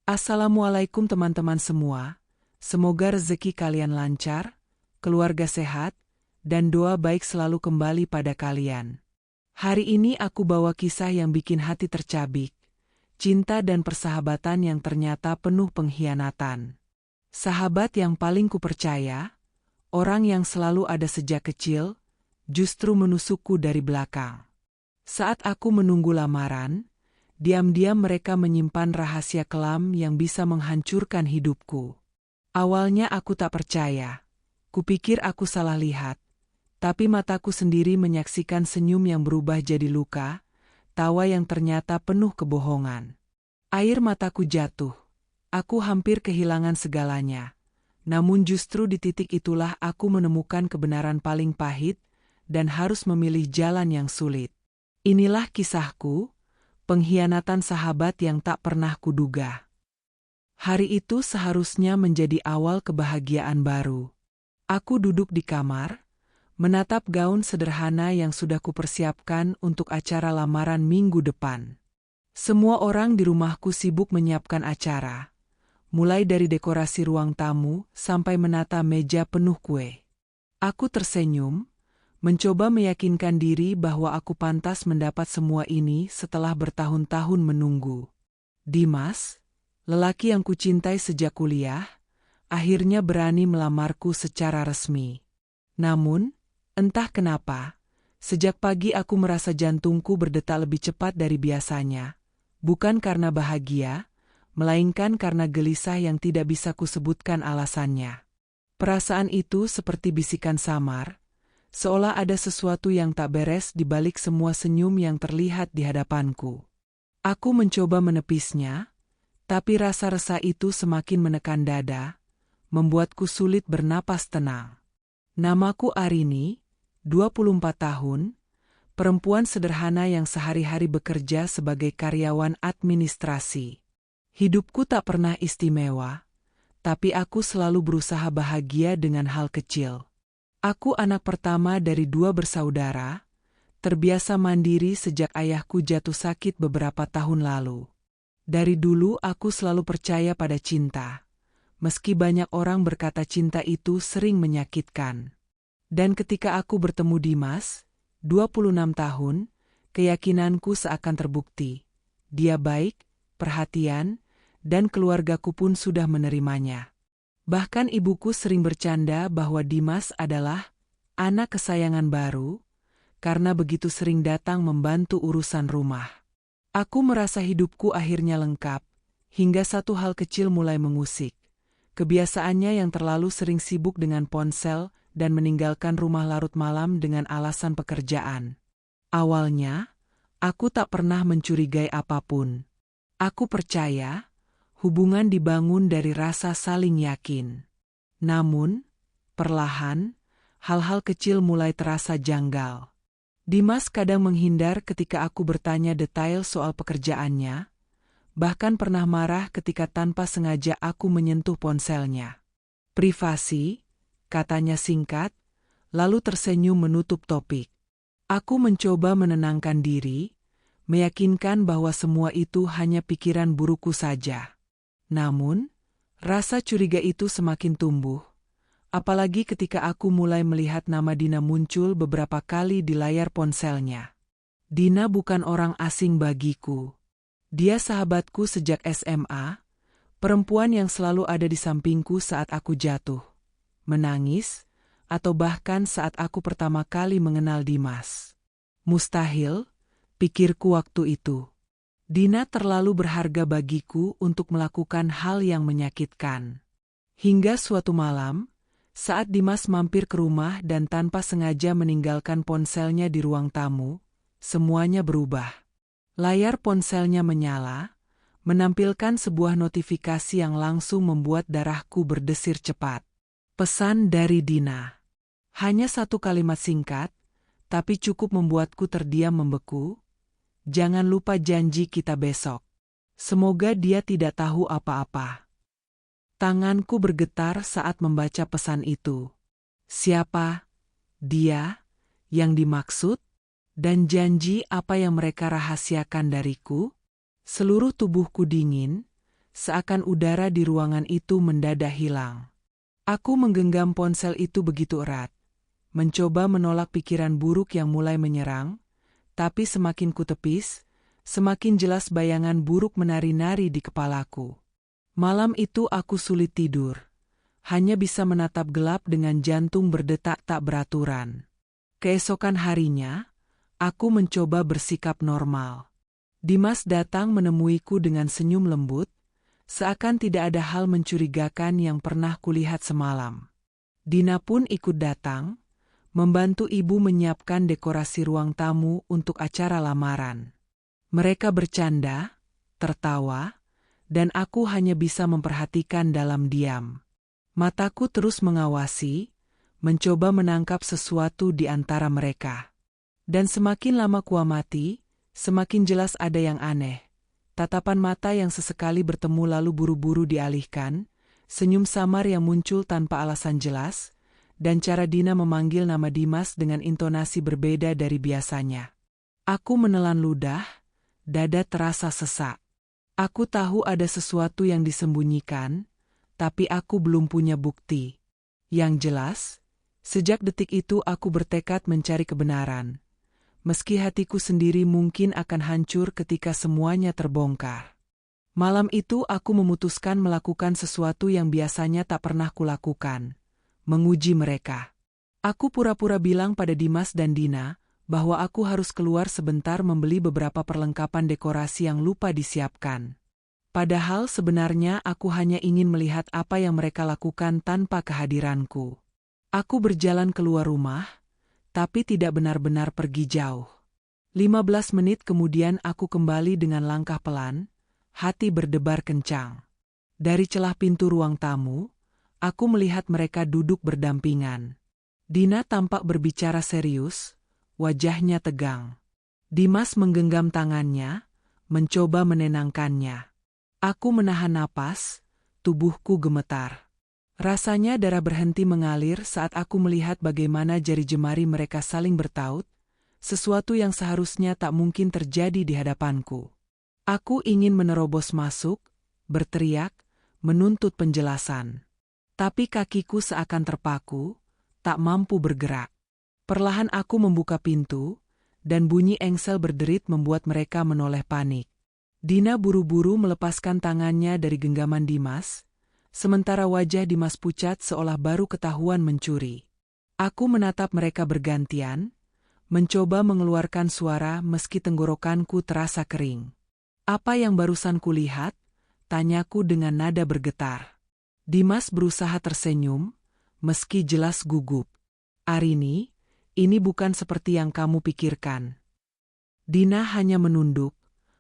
Assalamualaikum teman-teman semua, semoga rezeki kalian lancar, keluarga sehat, dan doa baik selalu kembali pada kalian. Hari ini aku bawa kisah yang bikin hati tercabik, cinta dan persahabatan yang ternyata penuh pengkhianatan. Sahabat yang paling kupercaya, orang yang selalu ada sejak kecil, justru menusukku dari belakang. Saat aku menunggu lamaran, diam-diam mereka menyimpan rahasia kelam yang bisa menghancurkan hidupku. Awalnya aku tak percaya. Kupikir aku salah lihat. Tapi mataku sendiri menyaksikan senyum yang berubah jadi luka, tawa yang ternyata penuh kebohongan. Air mataku jatuh. Aku hampir kehilangan segalanya. Namun justru di titik itulah aku menemukan kebenaran paling pahit dan harus memilih jalan yang sulit. Inilah kisahku. Pengkhianatan sahabat yang tak pernah kuduga. Hari itu seharusnya menjadi awal kebahagiaan baru. Aku duduk di kamar, menatap gaun sederhana yang sudah kupersiapkan untuk acara lamaran minggu depan. Semua orang di rumahku sibuk menyiapkan acara, mulai dari dekorasi ruang tamu sampai menata meja penuh kue. Aku tersenyum, mencoba meyakinkan diri bahwa aku pantas mendapat semua ini setelah bertahun-tahun menunggu. Dimas, lelaki yang kucintai sejak kuliah, akhirnya berani melamarku secara resmi. Namun, entah kenapa, sejak pagi aku merasa jantungku berdetak lebih cepat dari biasanya, bukan karena bahagia, melainkan karena gelisah yang tidak bisa kusebutkan alasannya. Perasaan itu seperti bisikan samar, seolah ada sesuatu yang tak beres di balik semua senyum yang terlihat di hadapanku. Aku mencoba menepisnya, tapi rasa resah itu semakin menekan dada, membuatku sulit bernapas tenang. Namaku Arini, 24 tahun, perempuan sederhana yang sehari-hari bekerja sebagai karyawan administrasi. Hidupku tak pernah istimewa, tapi aku selalu berusaha bahagia dengan hal kecil. Aku anak pertama dari 2 bersaudara, terbiasa mandiri sejak ayahku jatuh sakit beberapa tahun lalu. Dari dulu aku selalu percaya pada cinta, meski banyak orang berkata cinta itu sering menyakitkan. Dan ketika aku bertemu Dimas, 26 tahun, keyakinanku seakan terbukti. Dia baik, perhatian, dan keluargaku pun sudah menerimanya. Bahkan ibuku sering bercanda bahwa Dimas adalah anak kesayangan baru, karena begitu sering datang membantu urusan rumah. Aku merasa hidupku akhirnya lengkap, hingga satu hal kecil mulai mengusik. Kebiasaannya yang terlalu sering sibuk dengan ponsel dan meninggalkan rumah larut malam dengan alasan pekerjaan. Awalnya, aku tak pernah mencurigai apapun. Aku percaya hubungan dibangun dari rasa saling yakin. Namun, perlahan, hal-hal kecil mulai terasa janggal. Dimas kadang menghindar ketika aku bertanya detail soal pekerjaannya, bahkan pernah marah ketika tanpa sengaja aku menyentuh ponselnya. Privasi, katanya singkat, lalu tersenyum menutup topik. Aku mencoba menenangkan diri, meyakinkan bahwa semua itu hanya pikiran burukku saja. Namun, rasa curiga itu semakin tumbuh, apalagi ketika aku mulai melihat nama Dina muncul beberapa kali di layar ponselnya. Dina bukan orang asing bagiku. Dia sahabatku sejak SMA, perempuan yang selalu ada di sampingku saat aku jatuh, menangis, atau bahkan saat aku pertama kali mengenal Dimas. Mustahil, pikirku waktu itu. Dina terlalu berharga bagiku untuk melakukan hal yang menyakitkan. Hingga suatu malam, saat Dimas mampir ke rumah dan tanpa sengaja meninggalkan ponselnya di ruang tamu, semuanya berubah. Layar ponselnya menyala, menampilkan sebuah notifikasi yang langsung membuat darahku berdesir cepat. Pesan dari Dina. Hanya satu kalimat singkat, tapi cukup membuatku terdiam membeku. Jangan lupa janji kita besok. Semoga dia tidak tahu apa-apa. Tanganku bergetar saat membaca pesan itu. Siapa dia yang dimaksud? Dan janji apa yang mereka rahasiakan dariku? Seluruh tubuhku dingin, seakan udara di ruangan itu mendadak hilang. Aku menggenggam ponsel itu begitu erat, mencoba menolak pikiran buruk yang mulai menyerang, tapi semakin kutepis, semakin jelas bayangan buruk menari-nari di kepalaku. Malam itu aku sulit tidur, hanya bisa menatap gelap dengan jantung berdetak tak beraturan. Keesokan harinya, aku mencoba bersikap normal. Dimas datang menemuiku dengan senyum lembut, seakan tidak ada hal mencurigakan yang pernah kulihat semalam. Dina pun ikut datang, membantu ibu menyiapkan dekorasi ruang tamu untuk acara lamaran. Mereka bercanda, tertawa, dan aku hanya bisa memperhatikan dalam diam. Mataku terus mengawasi, mencoba menangkap sesuatu di antara mereka. Dan semakin lama kuamati, semakin jelas ada yang aneh. Tatapan mata yang sesekali bertemu lalu buru-buru dialihkan, senyum samar yang muncul tanpa alasan jelas, dan cara Dina memanggil nama Dimas dengan intonasi berbeda dari biasanya. Aku menelan ludah, dada terasa sesak. Aku tahu ada sesuatu yang disembunyikan, tapi aku belum punya bukti. Yang jelas, sejak detik itu aku bertekad mencari kebenaran. Meski hatiku sendiri mungkin akan hancur ketika semuanya terbongkar. Malam itu aku memutuskan melakukan sesuatu yang biasanya tak pernah kulakukan, menguji mereka. Aku pura-pura bilang pada Dimas dan Dina bahwa aku harus keluar sebentar membeli beberapa perlengkapan dekorasi yang lupa disiapkan. Padahal sebenarnya aku hanya ingin melihat apa yang mereka lakukan tanpa kehadiranku. Aku berjalan keluar rumah, tapi tidak benar-benar pergi jauh. 15 menit kemudian aku kembali dengan langkah pelan, hati berdebar kencang. Dari celah pintu ruang tamu, aku melihat mereka duduk berdampingan. Dina tampak berbicara serius, wajahnya tegang. Dimas menggenggam tangannya, mencoba menenangkannya. Aku menahan napas, tubuhku gemetar. Rasanya darah berhenti mengalir saat aku melihat bagaimana jari jemari mereka saling bertaut, sesuatu yang seharusnya tak mungkin terjadi di hadapanku. Aku ingin menerobos masuk, berteriak, menuntut penjelasan. Tapi kakiku seakan terpaku, tak mampu bergerak. Perlahan aku membuka pintu, dan bunyi engsel berderit membuat mereka menoleh panik. Dina buru-buru melepaskan tangannya dari genggaman Dimas, sementara wajah Dimas pucat seolah baru ketahuan mencuri. Aku menatap mereka bergantian, mencoba mengeluarkan suara meski tenggorokanku terasa kering. "Apa yang barusan kulihat?" tanyaku dengan nada bergetar. Dimas berusaha tersenyum, meski jelas gugup. "Arini, ini bukan seperti yang kamu pikirkan." Dina hanya menunduk,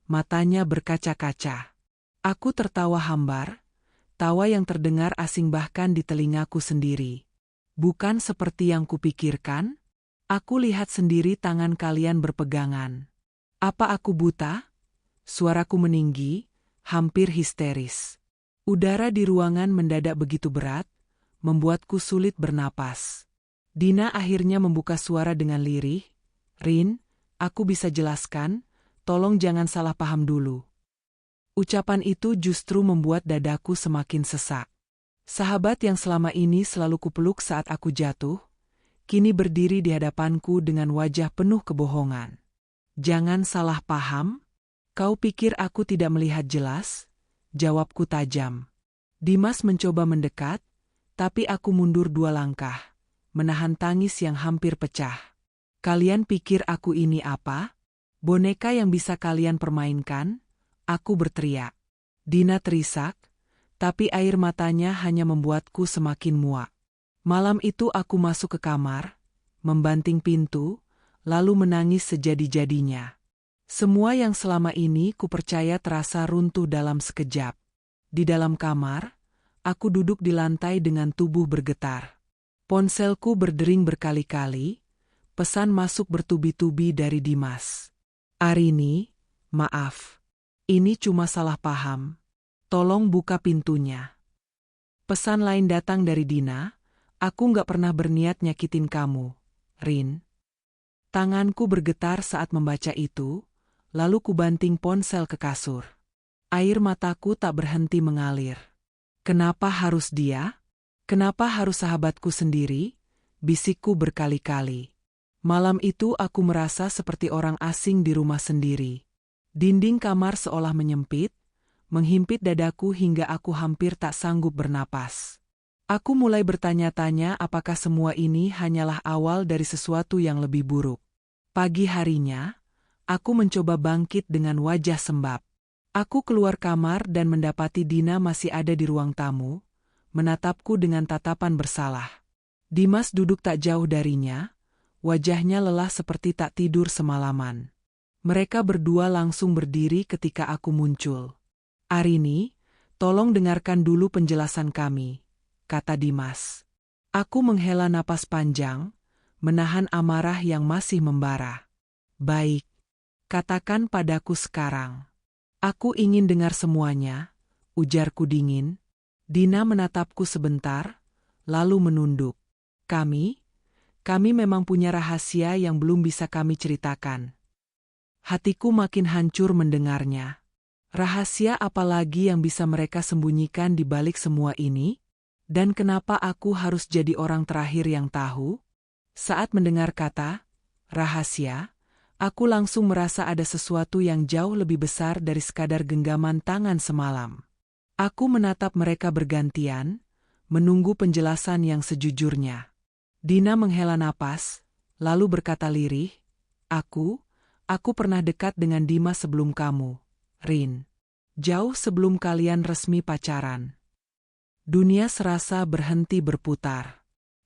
matanya berkaca-kaca. Aku tertawa hambar, tawa yang terdengar asing bahkan di telingaku sendiri. "Bukan seperti yang kupikirkan? Aku lihat sendiri tangan kalian berpegangan. Apa aku buta?" Suaraku meninggi, hampir histeris. Udara di ruangan mendadak begitu berat, membuatku sulit bernapas. Dina akhirnya membuka suara dengan lirih, "Rin, aku bisa jelaskan, tolong jangan salah paham dulu." Ucapan itu justru membuat dadaku semakin sesak. Sahabat yang selama ini selalu kupeluk saat aku jatuh, kini berdiri di hadapanku dengan wajah penuh kebohongan. "Jangan salah paham? Kau pikir aku tidak melihat jelas?" Jawabku tajam. Dimas mencoba mendekat, tapi aku mundur 2 langkah, menahan tangis yang hampir pecah. "Kalian pikir aku ini apa? Boneka yang bisa kalian permainkan?" Aku berteriak. Dina terisak, tapi air matanya hanya membuatku semakin muak. Malam itu aku masuk ke kamar, membanting pintu, lalu menangis sejadi-jadinya. Semua yang selama ini kupercaya terasa runtuh dalam sekejap. Di dalam kamar, aku duduk di lantai dengan tubuh bergetar. Ponselku berdering berkali-kali, pesan masuk bertubi-tubi dari Dimas. "Arini, maaf. Ini cuma salah paham. Tolong buka pintunya." Pesan lain datang dari Dina, "Aku nggak pernah berniat nyakitin kamu, Rin." Tanganku bergetar saat membaca itu, lalu kubanting ponsel ke kasur. Air mataku tak berhenti mengalir. Kenapa harus dia? Kenapa harus sahabatku sendiri? Bisikku berkali-kali. Malam itu aku merasa seperti orang asing di rumah sendiri. Dinding kamar seolah menyempit, menghimpit dadaku hingga aku hampir tak sanggup bernapas. Aku mulai bertanya-tanya apakah semua ini hanyalah awal dari sesuatu yang lebih buruk. Pagi harinya, aku mencoba bangkit dengan wajah sembab. Aku keluar kamar dan mendapati Dina masih ada di ruang tamu, menatapku dengan tatapan bersalah. Dimas duduk tak jauh darinya, wajahnya lelah seperti tak tidur semalaman. Mereka berdua langsung berdiri ketika aku muncul. "Arini, tolong dengarkan dulu penjelasan kami," kata Dimas. Aku menghela napas panjang, menahan amarah yang masih membara. "Baik, katakan padaku sekarang." "Aku ingin dengar semuanya," ujarku dingin. Dina menatapku sebentar, lalu menunduk. Kami memang punya rahasia yang belum bisa kami ceritakan." Hatiku makin hancur mendengarnya. Rahasia apa lagi yang bisa mereka sembunyikan di balik semua ini? Dan kenapa aku harus jadi orang terakhir yang tahu? Saat mendengar kata rahasia, aku langsung merasa ada sesuatu yang jauh lebih besar dari sekadar genggaman tangan semalam. Aku menatap mereka bergantian, menunggu penjelasan yang sejujurnya. Dina menghela napas, lalu berkata lirih, Aku pernah dekat dengan Dimas sebelum kamu, Rin. Jauh sebelum kalian resmi pacaran." Dunia serasa berhenti berputar.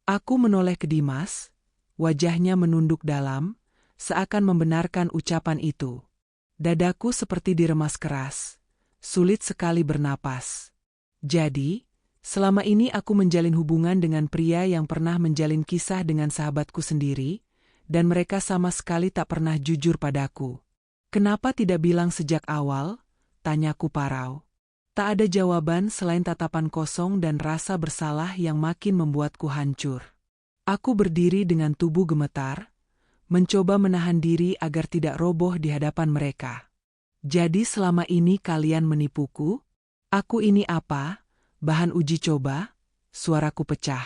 Aku menoleh ke Dimas, wajahnya menunduk dalam, seakan membenarkan ucapan itu. Dadaku seperti diremas keras, sulit sekali bernapas. Jadi, selama ini aku menjalin hubungan dengan pria yang pernah menjalin kisah dengan sahabatku sendiri, dan mereka sama sekali tak pernah jujur padaku. "Kenapa tidak bilang sejak awal?" tanyaku parau. Tak ada jawaban selain tatapan kosong dan rasa bersalah yang makin membuatku hancur. Aku berdiri dengan tubuh gemetar, mencoba menahan diri agar tidak roboh di hadapan mereka. "Jadi selama ini kalian menipuku? Aku ini apa? Bahan uji coba?" Suaraku pecah.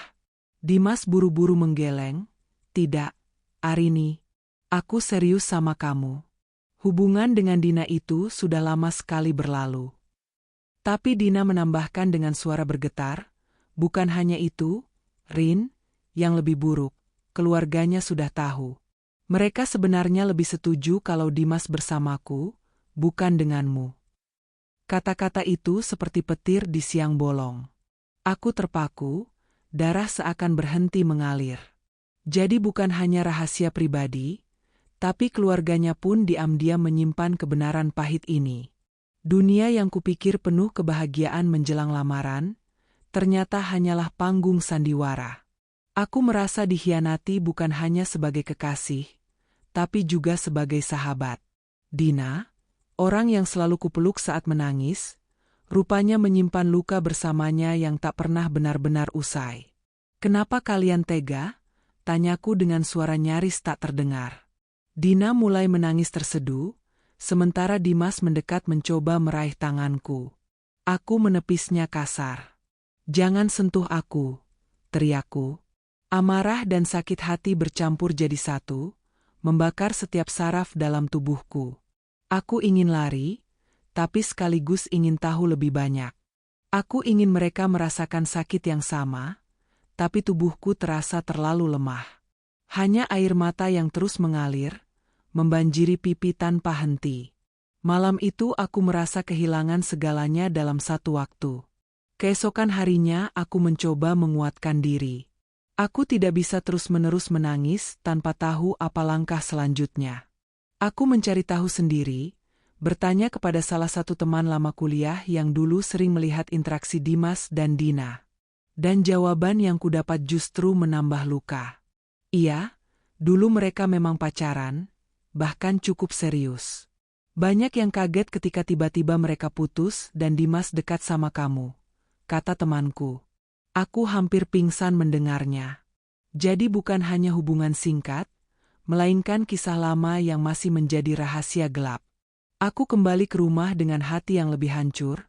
Dimas buru-buru menggeleng. "Tidak, Arini. Aku serius sama kamu. Hubungan dengan Dina itu sudah lama sekali berlalu." Tapi Dina menambahkan dengan suara bergetar, "Bukan hanya itu, Rin, yang lebih buruk, keluarganya sudah tahu. Mereka sebenarnya lebih setuju kalau Dimas bersamaku, bukan denganmu." Kata-kata itu seperti petir di siang bolong. Aku terpaku, darah seakan berhenti mengalir. Jadi bukan hanya rahasia pribadi, tapi keluarganya pun diam-diam menyimpan kebenaran pahit ini. Dunia yang kupikir penuh kebahagiaan menjelang lamaran, ternyata hanyalah panggung sandiwara. Aku merasa dikhianati bukan hanya sebagai kekasih, tapi juga sebagai sahabat. Dina, orang yang selalu kupeluk saat menangis, rupanya menyimpan luka bersamanya yang tak pernah benar-benar usai. "Kenapa kalian tega?" tanyaku dengan suara nyaris tak terdengar. Dina mulai menangis terseduh, sementara Dimas mendekat mencoba meraih tanganku. Aku menepisnya kasar. "Jangan sentuh aku," teriakku. Amarah dan sakit hati bercampur jadi satu, membakar setiap saraf dalam tubuhku. Aku ingin lari, tapi sekaligus ingin tahu lebih banyak. Aku ingin mereka merasakan sakit yang sama, tapi tubuhku terasa terlalu lemah. Hanya air mata yang terus mengalir, membanjiri pipi tanpa henti. Malam itu aku merasa kehilangan segalanya dalam satu waktu. Keesokan harinya aku mencoba menguatkan diri. Aku tidak bisa terus-menerus menangis tanpa tahu apa langkah selanjutnya. Aku mencari tahu sendiri, bertanya kepada salah satu teman lama kuliah yang dulu sering melihat interaksi Dimas dan Dina. Dan jawaban yang kudapat justru menambah luka. Iya, dulu mereka memang pacaran, bahkan cukup serius. Banyak yang kaget ketika tiba-tiba mereka putus dan Dimas dekat sama kamu, kata temanku. Aku hampir pingsan mendengarnya. Jadi bukan hanya hubungan singkat, melainkan kisah lama yang masih menjadi rahasia gelap. Aku kembali ke rumah dengan hati yang lebih hancur,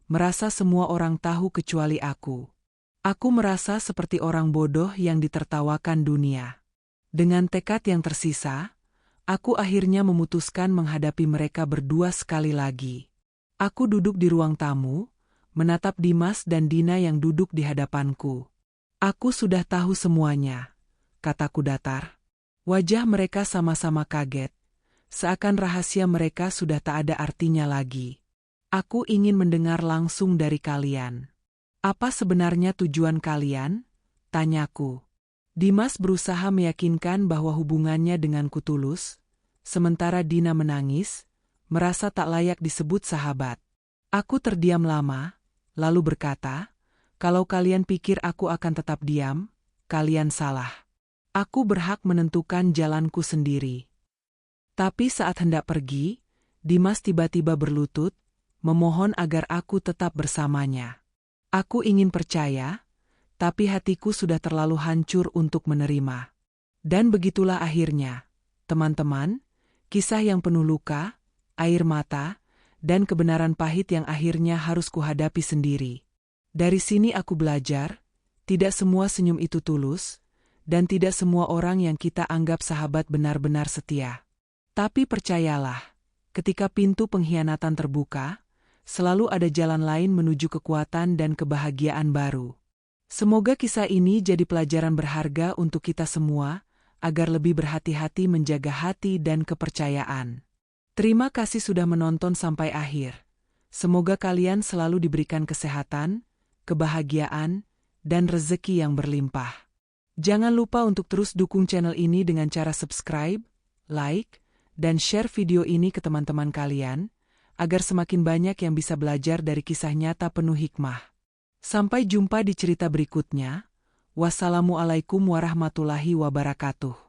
merasa semua orang tahu kecuali aku. Aku merasa seperti orang bodoh yang ditertawakan dunia. Dengan tekad yang tersisa, aku akhirnya memutuskan menghadapi mereka berdua sekali lagi. Aku duduk di ruang tamu, menatap Dimas dan Dina yang duduk di hadapanku. Aku sudah tahu semuanya, kataku datar. Wajah mereka sama-sama kaget, seakan rahasia mereka sudah tak ada artinya lagi. Aku ingin mendengar langsung dari kalian. Apa sebenarnya tujuan kalian? Tanyaku. Dimas berusaha meyakinkan bahwa hubungannya denganku tulus, sementara Dina menangis, merasa tak layak disebut sahabat. Aku terdiam lama, lalu berkata, kalau kalian pikir aku akan tetap diam, kalian salah. Aku berhak menentukan jalanku sendiri. Tapi saat hendak pergi, Dimas tiba-tiba berlutut, memohon agar aku tetap bersamanya. Aku ingin percaya, tapi hatiku sudah terlalu hancur untuk menerima. Dan begitulah akhirnya, teman-teman, kisah yang penuh luka, air mata, dan kebenaran pahit yang akhirnya harus kuhadapi sendiri. Dari sini aku belajar, tidak semua senyum itu tulus, dan tidak semua orang yang kita anggap sahabat benar-benar setia. Tapi percayalah, ketika pintu pengkhianatan terbuka, selalu ada jalan lain menuju kekuatan dan kebahagiaan baru. Semoga kisah ini jadi pelajaran berharga untuk kita semua, agar lebih berhati-hati menjaga hati dan kepercayaan. Terima kasih sudah menonton sampai akhir. Semoga kalian selalu diberikan kesehatan, kebahagiaan, dan rezeki yang berlimpah. Jangan lupa untuk terus dukung channel ini dengan cara subscribe, like, dan share video ini ke teman-teman kalian, agar semakin banyak yang bisa belajar dari kisah nyata penuh hikmah. Sampai jumpa di cerita berikutnya. Wassalamualaikum warahmatullahi wabarakatuh.